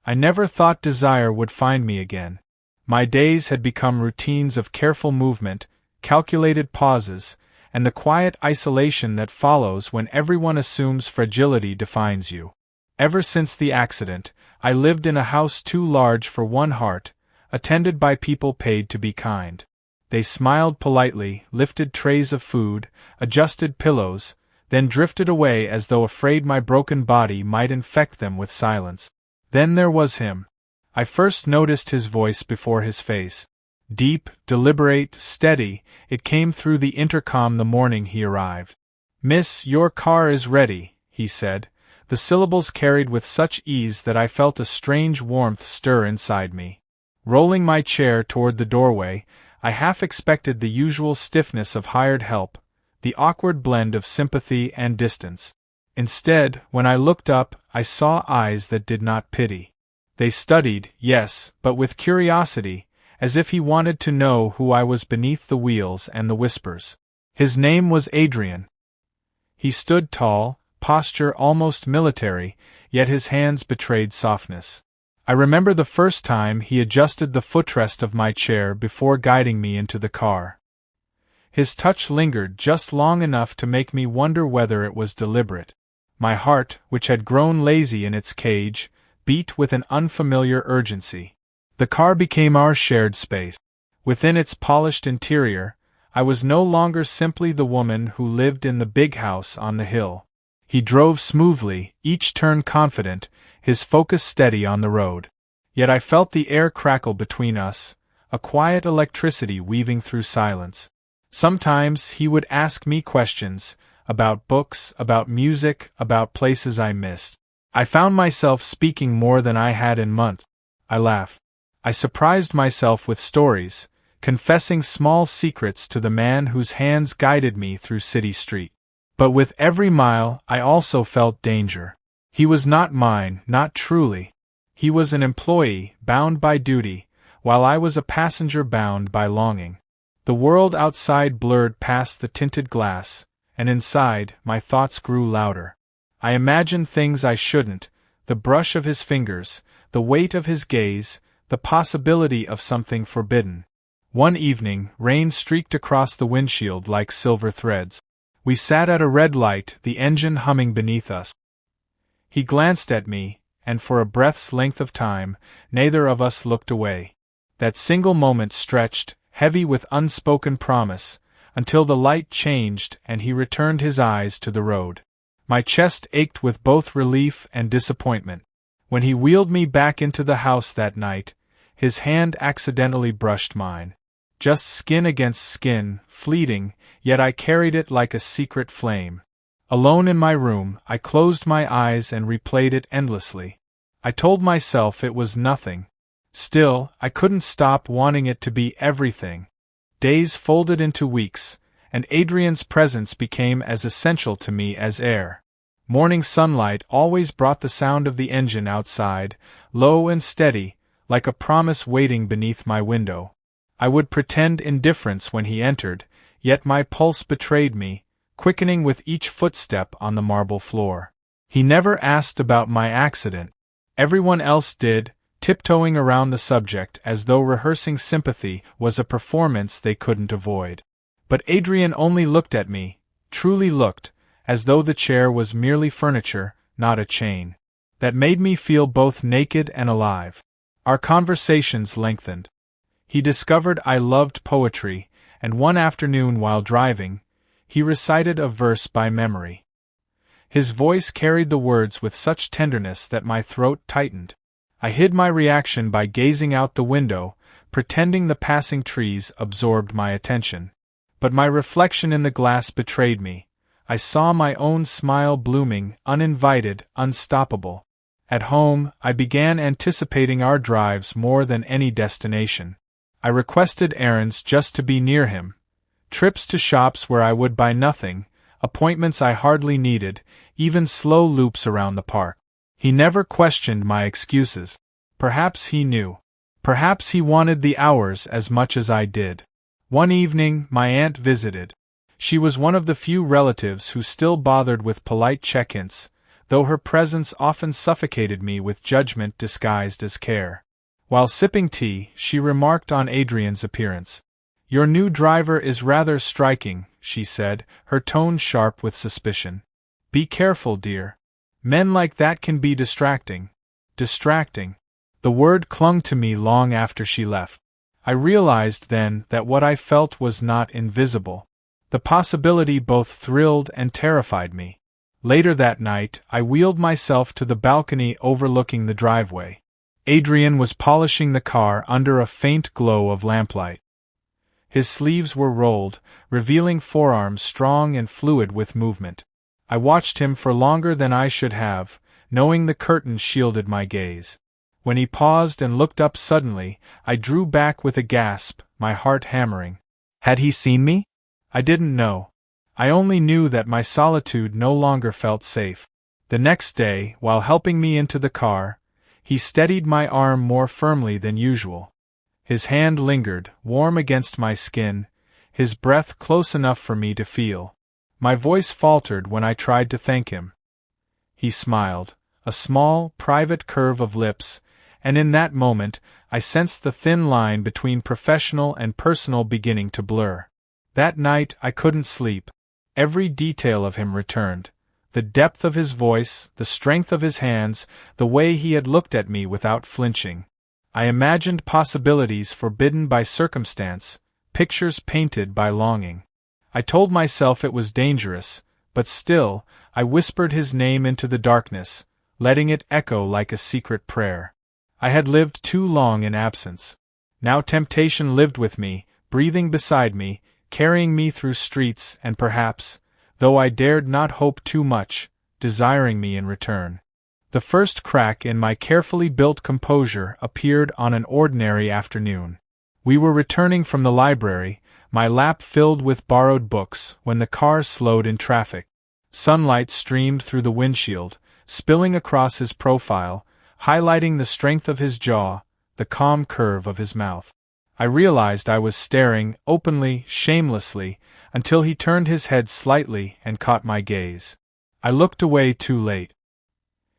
I never thought desire would find me again. My days had become routines of careful movement, calculated pauses, and the quiet isolation that follows when everyone assumes fragility defines you. Ever since the accident, I lived in a house too large for one heart, attended by people paid to be kind. They smiled politely, lifted trays of food, adjusted pillows, then drifted away as though afraid my broken body might infect them with silence. Then there was him. I first noticed his voice before his face. Deep, deliberate, steady, it came through the intercom the morning he arrived. "Miss, your car is ready," he said, the syllables carried with such ease that I felt a strange warmth stir inside me. Rolling my chair toward the doorway, I half expected the usual stiffness of hired help, the awkward blend of sympathy and distance. Instead, when I looked up, I saw eyes that did not pity. They studied, yes, but with curiosity, as if he wanted to know who I was beneath the wheels and the whispers. His name was Adrian. He stood tall, posture almost military, yet his hands betrayed softness. I remember the first time he adjusted the footrest of my chair before guiding me into the car. His touch lingered just long enough to make me wonder whether it was deliberate. My heart, which had grown lazy in its cage, beat with an unfamiliar urgency. The car became our shared space. Within its polished interior, I was no longer simply the woman who lived in the big house on the hill. He drove smoothly, each turn confident, his focus steady on the road. Yet I felt the air crackle between us, a quiet electricity weaving through silence. Sometimes he would ask me questions, about books, about music, about places I missed. I found myself speaking more than I had in months. I laughed. I surprised myself with stories, confessing small secrets to the man whose hands guided me through city street. But with every mile, I also felt danger. He was not mine, not truly. He was an employee, bound by duty, while I was a passenger bound by longing. The world outside blurred past the tinted glass, and inside, my thoughts grew louder. I imagined things I shouldn't, the brush of his fingers, the weight of his gaze, the possibility of something forbidden. One evening, rain streaked across the windshield like silver threads. We sat at a red light, the engine humming beneath us. He glanced at me, and for a breath's length of time, neither of us looked away. That single moment stretched, heavy with unspoken promise, until the light changed and he returned his eyes to the road. My chest ached with both relief and disappointment. When he wheeled me back into the house that night, his hand accidentally brushed mine. Just skin against skin, fleeting, yet I carried it like a secret flame. Alone in my room, I closed my eyes and replayed it endlessly. I told myself it was nothing. Still, I couldn't stop wanting it to be everything. Days folded into weeks, and Adrian's presence became as essential to me as air. Morning sunlight always brought the sound of the engine outside, low and steady, like a promise waiting beneath my window. I would pretend indifference when he entered, yet my pulse betrayed me, quickening with each footstep on the marble floor. He never asked about my accident. Everyone else did, tiptoeing around the subject as though rehearsing sympathy was a performance they couldn't avoid. But Adrian only looked at me, truly looked, as though the chair was merely furniture, not a chain. That made me feel both naked and alive. Our conversations lengthened. He discovered I loved poetry, and one afternoon while driving, he recited a verse by memory. His voice carried the words with such tenderness that my throat tightened. I hid my reaction by gazing out the window, pretending the passing trees absorbed my attention. But my reflection in the glass betrayed me. I saw my own smile blooming, uninvited, unstoppable. At home, I began anticipating our drives more than any destination. I requested errands just to be near him. Trips to shops where I would buy nothing, appointments I hardly needed, even slow loops around the park. He never questioned my excuses. Perhaps he knew. Perhaps he wanted the hours as much as I did. One evening, my aunt visited. She was one of the few relatives who still bothered with polite check-ins, though her presence often suffocated me with judgment disguised as care. While sipping tea, she remarked on Adrian's appearance. "Your new driver is rather striking," she said, her tone sharp with suspicion. "Be careful, dear. Men like that can be distracting." Distracting. The word clung to me long after she left. I realized then that what I felt was not invisible. The possibility both thrilled and terrified me. Later that night, I wheeled myself to the balcony overlooking the driveway. Adrian was polishing the car under a faint glow of lamplight. His sleeves were rolled, revealing forearms strong and fluid with movement. I watched him for longer than I should have, knowing the curtain shielded my gaze. When he paused and looked up suddenly, I drew back with a gasp, my heart hammering. Had he seen me? I didn't know. I only knew that my solitude no longer felt safe. The next day, while helping me into the car, he steadied my arm more firmly than usual. His hand lingered, warm against my skin, his breath close enough for me to feel. My voice faltered when I tried to thank him. He smiled, a small, private curve of lips, and in that moment, I sensed the thin line between professional and personal beginning to blur. That night I couldn't sleep. Every detail of him returned. The depth of his voice, the strength of his hands, the way he had looked at me without flinching. I imagined possibilities forbidden by circumstance, pictures painted by longing. I told myself it was dangerous, but still, I whispered his name into the darkness, letting it echo like a secret prayer. I had lived too long in absence. Now temptation lived with me, breathing beside me, carrying me through streets and perhaps, though I dared not hope too much, desiring me in return. The first crack in my carefully built composure appeared on an ordinary afternoon. We were returning from the library, my lap filled with borrowed books, when the car slowed in traffic. Sunlight streamed through the windshield, spilling across his profile, highlighting the strength of his jaw, the calm curve of his mouth. I realized I was staring, openly, shamelessly, until he turned his head slightly and caught my gaze. I looked away too late.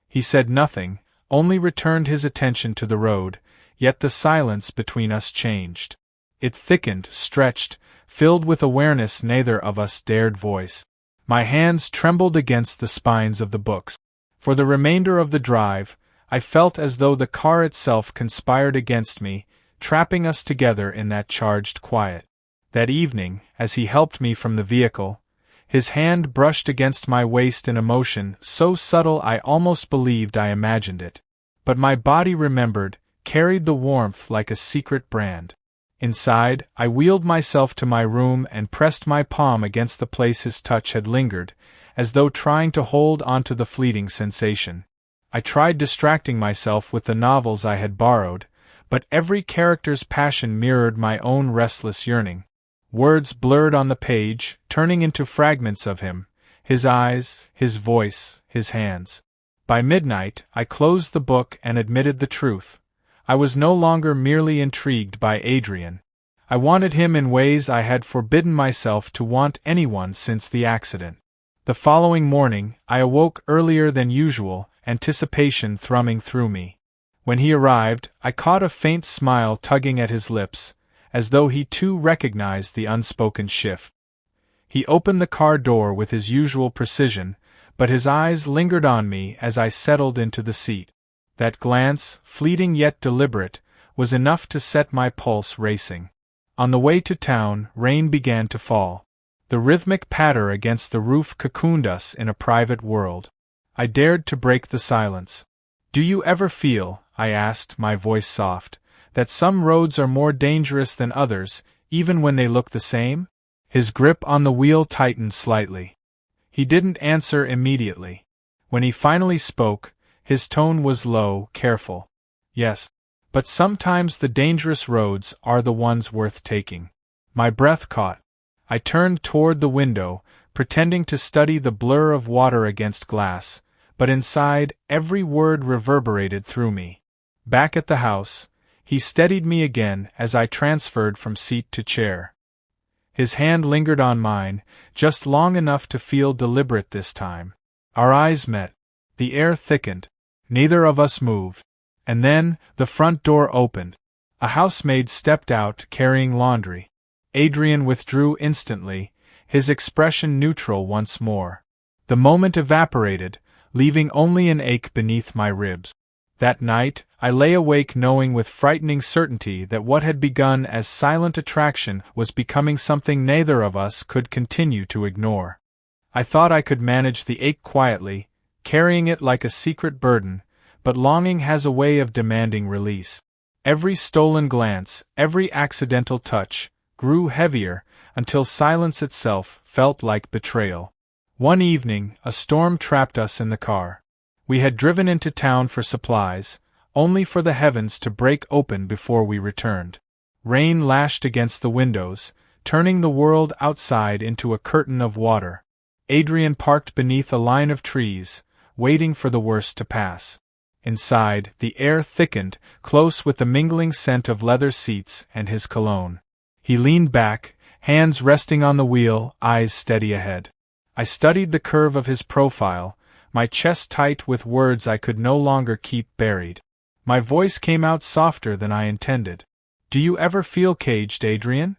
He said nothing, only returned his attention to the road, yet the silence between us changed. It thickened, stretched, filled with awareness neither of us dared voice. My hands trembled against the spines of the books. For the remainder of the drive, I felt as though the car itself conspired against me, trapping us together in that charged quiet. That evening, as he helped me from the vehicle, his hand brushed against my waist in a motion so subtle I almost believed I imagined it. But my body remembered, carried the warmth like a secret brand. Inside, I wheeled myself to my room and pressed my palm against the place his touch had lingered, as though trying to hold onto the fleeting sensation. I tried distracting myself with the novels I had borrowed, but every character's passion mirrored my own restless yearning. Words blurred on the page, turning into fragments of him, his eyes, his voice, his hands. By midnight, I closed the book and admitted the truth. I was no longer merely intrigued by Adrian. I wanted him in ways I had forbidden myself to want anyone since the accident. The following morning, I awoke earlier than usual, anticipation thrumming through me. When he arrived, I caught a faint smile tugging at his lips, as though he too recognized the unspoken shift. He opened the car door with his usual precision, but his eyes lingered on me as I settled into the seat. That glance, fleeting yet deliberate, was enough to set my pulse racing. On the way to town, rain began to fall. The rhythmic patter against the roof cocooned us in a private world. I dared to break the silence. "Do you ever feel," I asked, my voice soft, "that some roads are more dangerous than others, even when they look the same?" His grip on the wheel tightened slightly. He didn't answer immediately. When he finally spoke, his tone was low, careful. "Yes. But sometimes the dangerous roads are the ones worth taking." My breath caught. I turned toward the window, pretending to study the blur of water against glass, but inside, every word reverberated through me. Back at the house, he steadied me again as I transferred from seat to chair. His hand lingered on mine, just long enough to feel deliberate this time. Our eyes met. The air thickened. Neither of us moved. And then, the front door opened. A housemaid stepped out, carrying laundry. Adrian withdrew instantly, his expression neutral once more. The moment evaporated, leaving only an ache beneath my ribs. That night, I lay awake knowing with frightening certainty that what had begun as silent attraction was becoming something neither of us could continue to ignore. I thought I could manage the ache quietly, carrying it like a secret burden, but longing has a way of demanding release. Every stolen glance, every accidental touch, grew heavier, until silence itself felt like betrayal. One evening, a storm trapped us in the car. We had driven into town for supplies, only for the heavens to break open before we returned. Rain lashed against the windows, turning the world outside into a curtain of water. Adrian parked beneath a line of trees, waiting for the worst to pass. Inside, the air thickened, close with the mingling scent of leather seats and his cologne. He leaned back, hands resting on the wheel, eyes steady ahead. I studied the curve of his profile, my chest tight with words I could no longer keep buried. My voice came out softer than I intended. "Do you ever feel caged, Adrian?"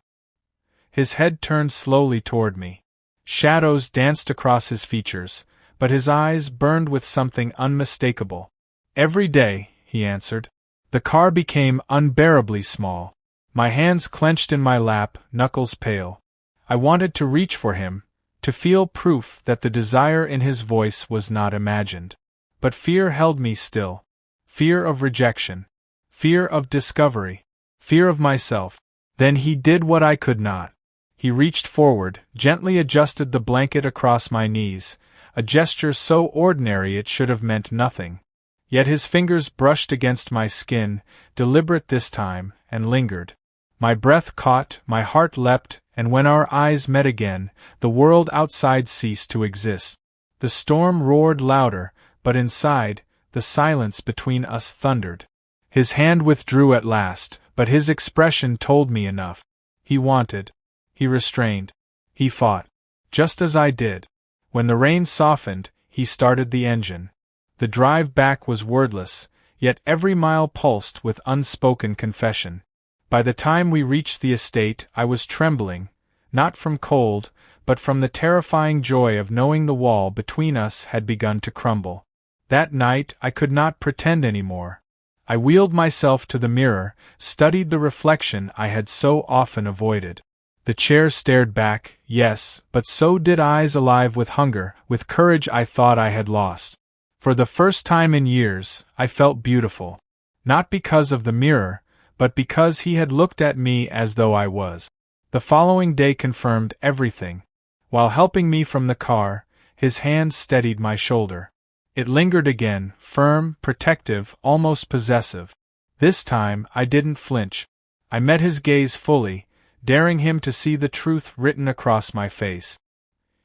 His head turned slowly toward me. Shadows danced across his features, but his eyes burned with something unmistakable. "Every day," he answered. The car became unbearably small. My hands clenched in my lap, knuckles pale. I wanted to reach for him, to feel proof that the desire in his voice was not imagined. But fear held me still. Fear of rejection. Fear of discovery. Fear of myself. Then he did what I could not. He reached forward, gently adjusted the blanket across my knees, a gesture so ordinary it should have meant nothing. Yet his fingers brushed against my skin, deliberate this time, and lingered. My breath caught, my heart leapt, and when our eyes met again, the world outside ceased to exist. The storm roared louder, but inside, the silence between us thundered. His hand withdrew at last, but his expression told me enough. He wanted. He restrained. He fought. Just as I did. When the rain softened, he started the engine. The drive back was wordless, yet every mile pulsed with unspoken confession. By the time we reached the estate, I was trembling, not from cold, but from the terrifying joy of knowing the wall between us had begun to crumble. That night, I could not pretend anymore. I wheeled myself to the mirror, studied the reflection I had so often avoided. The chair stared back, yes, but so did eyes alive with hunger, with courage I thought I had lost. For the first time in years, I felt beautiful. Not because of the mirror, but because he had looked at me as though I was. The following day confirmed everything. While helping me from the car, his hand steadied my shoulder. It lingered again, firm, protective, almost possessive. This time, I didn't flinch. I met his gaze fully, daring him to see the truth written across my face.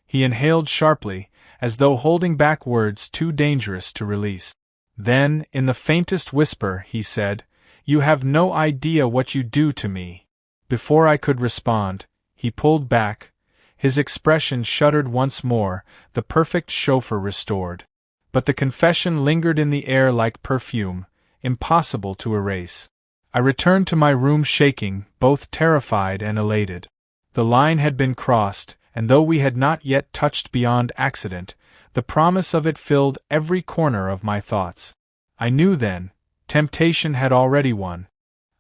He inhaled sharply, as though holding back words too dangerous to release. Then, in the faintest whisper, he said, "You have no idea what you do to me." Before I could respond, he pulled back. His expression shuddered once more, the perfect chauffeur restored. But the confession lingered in the air like perfume, impossible to erase. I returned to my room shaking, both terrified and elated. The line had been crossed, and though we had not yet touched beyond accident, the promise of it filled every corner of my thoughts. I knew then, temptation had already won.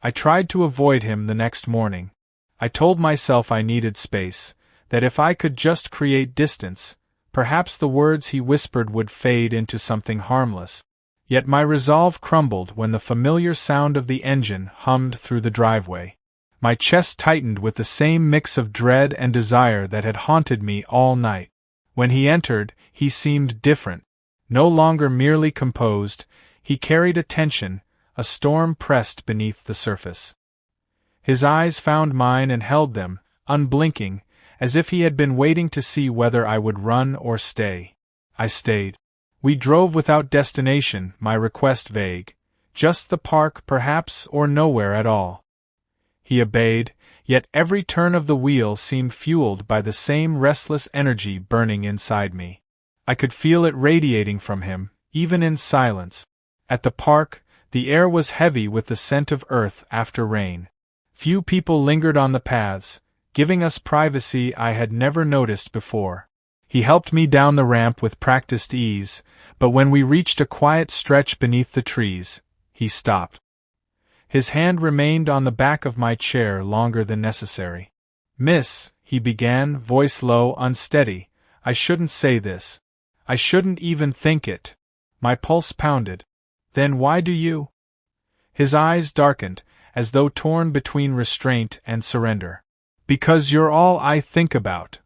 I tried to avoid him the next morning. I told myself I needed space, that if I could just create distance, perhaps the words he whispered would fade into something harmless. Yet my resolve crumbled when the familiar sound of the engine hummed through the driveway. My chest tightened with the same mix of dread and desire that had haunted me all night. When he entered, he seemed different. No longer merely composed, he carried a tension, a storm pressed beneath the surface. His eyes found mine and held them, unblinking, as if he had been waiting to see whether I would run or stay. I stayed. We drove without destination, my request vague. Just the park, perhaps, or nowhere at all. He obeyed, yet every turn of the wheel seemed fueled by the same restless energy burning inside me. I could feel it radiating from him, even in silence. At the park, the air was heavy with the scent of earth after rain. Few people lingered on the paths, giving us privacy I had never noticed before. He helped me down the ramp with practiced ease, but when we reached a quiet stretch beneath the trees, he stopped. His hand remained on the back of my chair longer than necessary. "Miss," he began, voice low, unsteady, "I shouldn't say this. I shouldn't even think it." My pulse pounded. "Then why do you?" His eyes darkened, as though torn between restraint and surrender. "Because you're all I think about."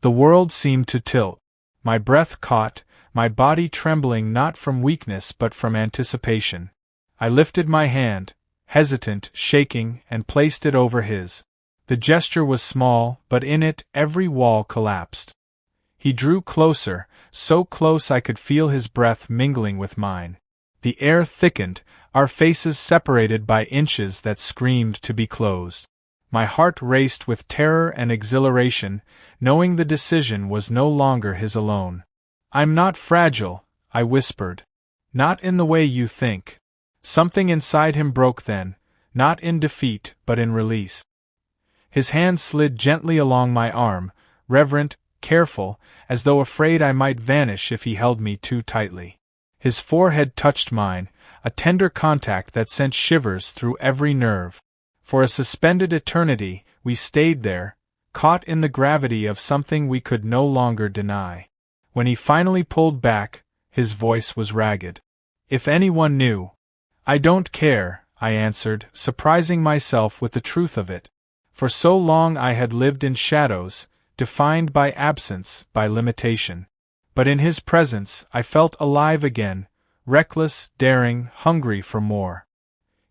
The world seemed to tilt. My breath caught, my body trembling not from weakness but from anticipation. I lifted my hand, hesitant, shaking, and placed it over his. The gesture was small, but in it every wall collapsed. He drew closer, so close I could feel his breath mingling with mine. The air thickened, our faces separated by inches that screamed to be closed. My heart raced with terror and exhilaration, knowing the decision was no longer his alone. "I'm not fragile," I whispered. "Not in the way you think." Something inside him broke then, not in defeat but in release. His hand slid gently along my arm, reverent, careful, as though afraid I might vanish if he held me too tightly. His forehead touched mine, a tender contact that sent shivers through every nerve. For a suspended eternity, we stayed there, caught in the gravity of something we could no longer deny. When he finally pulled back, his voice was ragged. "If anyone knew." "I don't care," I answered, surprising myself with the truth of it. For so long I had lived in shadows, defined by absence, by limitation. But in his presence I felt alive again, reckless, daring, hungry for more.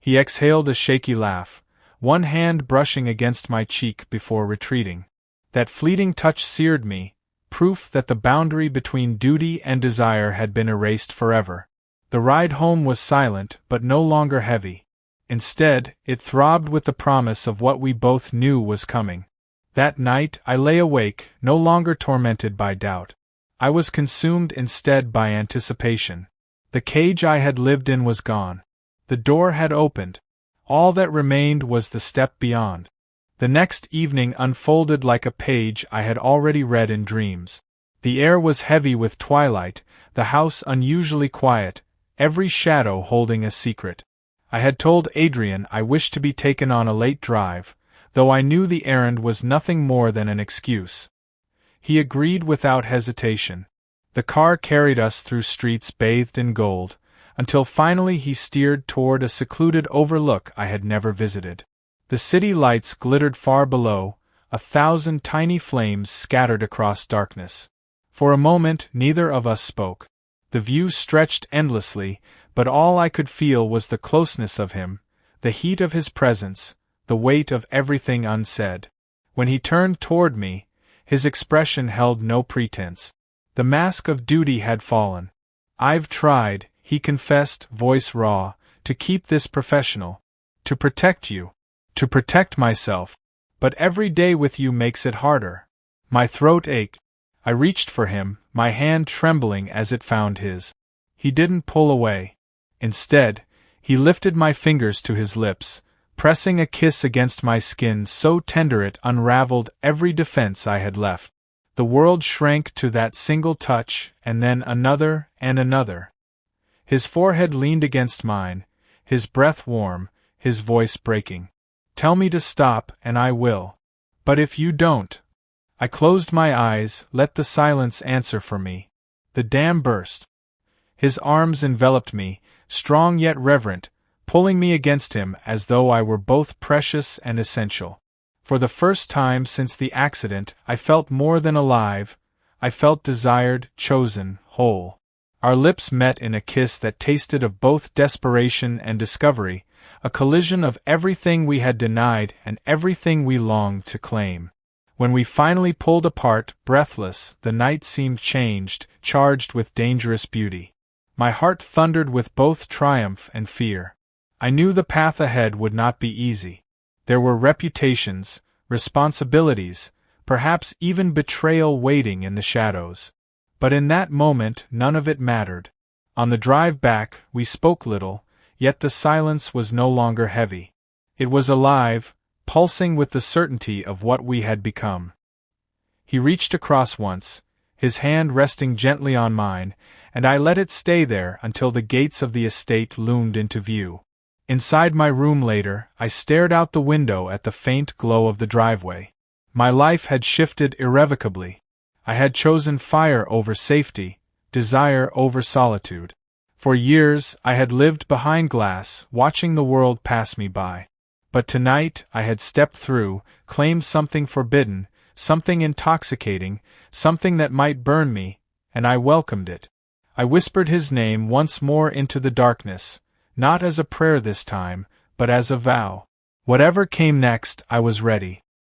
He exhaled a shaky laugh, one hand brushing against my cheek before retreating. That fleeting touch seared me, proof that the boundary between duty and desire had been erased forever. The ride home was silent but no longer heavy. Instead, it throbbed with the promise of what we both knew was coming. That night I lay awake, no longer tormented by doubt. I was consumed instead by anticipation. The cage I had lived in was gone. The door had opened. All that remained was the step beyond. The next evening unfolded like a page I had already read in dreams. The air was heavy with twilight, the house unusually quiet, every shadow holding a secret. I had told Adrian I wished to be taken on a late drive, though I knew the errand was nothing more than an excuse. He agreed without hesitation. The car carried us through streets bathed in gold, until finally he steered toward a secluded overlook I had never visited. The city lights glittered far below, 1,000 tiny flames scattered across darkness. For a moment neither of us spoke. The view stretched endlessly, but all I could feel was the closeness of him, the heat of his presence, the weight of everything unsaid. When he turned toward me, his expression held no pretense. The mask of duty had fallen. "I've tried," he confessed, voice raw, "to keep this professional. To protect you. To protect myself. But every day with you makes it harder." My throat ached. I reached for him, my hand trembling as it found his. He didn't pull away. Instead, he lifted my fingers to his lips, pressing a kiss against my skin so tender it unraveled every defense I had left. The world shrank to that single touch, and then another and another. His forehead leaned against mine, his breath warm, his voice breaking. "Tell me to stop, and I will. But if you don't..." I closed my eyes, let the silence answer for me. The dam burst. His arms enveloped me, strong yet reverent, pulling me against him as though I were both precious and essential. For the first time since the accident, I felt more than alive. I felt desired, chosen, whole. Our lips met in a kiss that tasted of both desperation and discovery, a collision of everything we had denied and everything we longed to claim. When we finally pulled apart, breathless, the night seemed changed, charged with dangerous beauty. My heart thundered with both triumph and fear. I knew the path ahead would not be easy. There were reputations, responsibilities, perhaps even betrayal waiting in the shadows. But in that moment none of it mattered. On the drive back, we spoke little, yet the silence was no longer heavy. It was alive, pulsing with the certainty of what we had become. He reached across once, his hand resting gently on mine, and I let it stay there until the gates of the estate loomed into view. Inside my room later, I stared out the window at the faint glow of the driveway. My life had shifted irrevocably. I had chosen fire over safety, desire over solitude. For years, I had lived behind glass, watching the world pass me by. But tonight, I had stepped through, claimed something forbidden, something intoxicating, something that might burn me, and I welcomed it. I whispered his name once more into the darkness, not as a prayer this time, but as a vow. Whatever came next, I was ready.